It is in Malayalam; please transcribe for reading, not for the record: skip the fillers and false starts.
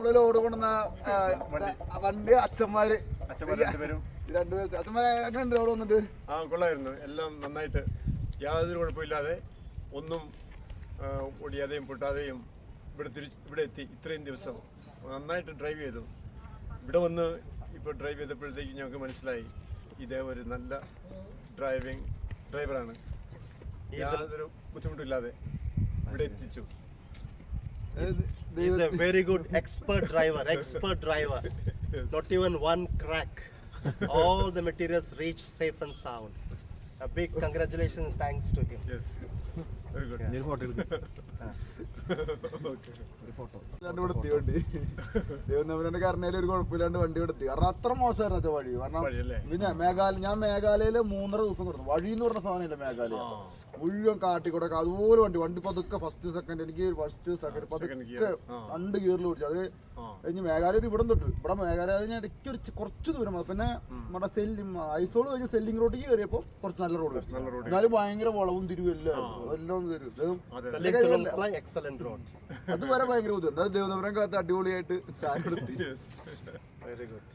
നമ്മള് ലോഡ് കൊണ്ടുവന്ന വണ്ടി അച്ഛന്മാര് രണ്ടുപേരും അച്ഛന്മാരെ അങ്ങനെ ഉണ്ട് ലോഡ് വന്നിട്ട്. കൊള്ളായിരുന്നു. എല്ലാം നന്നായിട്ട് യാതൊരു കുഴപ്പമില്ലാതെ ഒന്നും ഓടിയാതെയും പൊട്ടാതെയും ഇവിടെ എത്തി. ഇത്രയും ദിവസം നന്നായിട്ട് ഡ്രൈവ് ചെയ്തു. ഇവിടെ വന്ന് ഇപ്പോൾ ഡ്രൈവ് ചെയ്തപ്പോഴത്തേക്ക് ഞങ്ങൾക്ക് മനസ്സിലായി ഇതേ ഒരു നല്ല ഡ്രൈവറാണ്. യാതൊരു ബുദ്ധിമുട്ടില്ലാതെ ഇവിടെ എത്തിച്ചു. He's a very good expert driver. Not even one crack. All the materials reach safe and sound. A big congratulations and thanks to him. Yes. Very good. വണ്ടി ദേവനവരന്റെ കാരണയിൽ ഒരു കുഴപ്പമില്ലാണ്ട് വണ്ടി എടുത്തി. കാരണം അത്ര മോശമായിരുന്നു വഴി. കാരണം പിന്നെ ഞാൻ മേഘാലയയില് 3.5 ദിവസം കൊടുത്തു. വഴി എന്ന് പറഞ്ഞ സാധനമില്ല മേഘാലയ. മുഴുവൻ കാട്ടിക്കൂടെ അതുപോലെ വണ്ടി പതുക്കെ ഫസ്റ്റ് സെക്കൻഡ് എനിക്ക് പതുക്കെ 2 ഗിയറിൽ പിടിച്ചു. അത് കഴിഞ്ഞ് മേഘാലയ ഇവിടെ മേഘാലയ ഞാൻ ഇടയ്ക്ക് കുറച്ച് ദൂരം പിന്നെ നമ്മുടെ ഐസോള് കഴിഞ്ഞ് സെല്ലിംഗ് റോഡിലേക്ക് കയറിയപ്പോ കുറച്ച് നല്ല റോഡ് എന്നാലും ഭയങ്കര വളവും തിരിവും എല്ലാം തരും. അതുവരെ ഭയങ്കര ബുദ്ധിമുട്ട്. ദേവനപുരം കാലത്ത് അടിപൊളിയായിട്ട് ചായ എടുത്തി. Very good.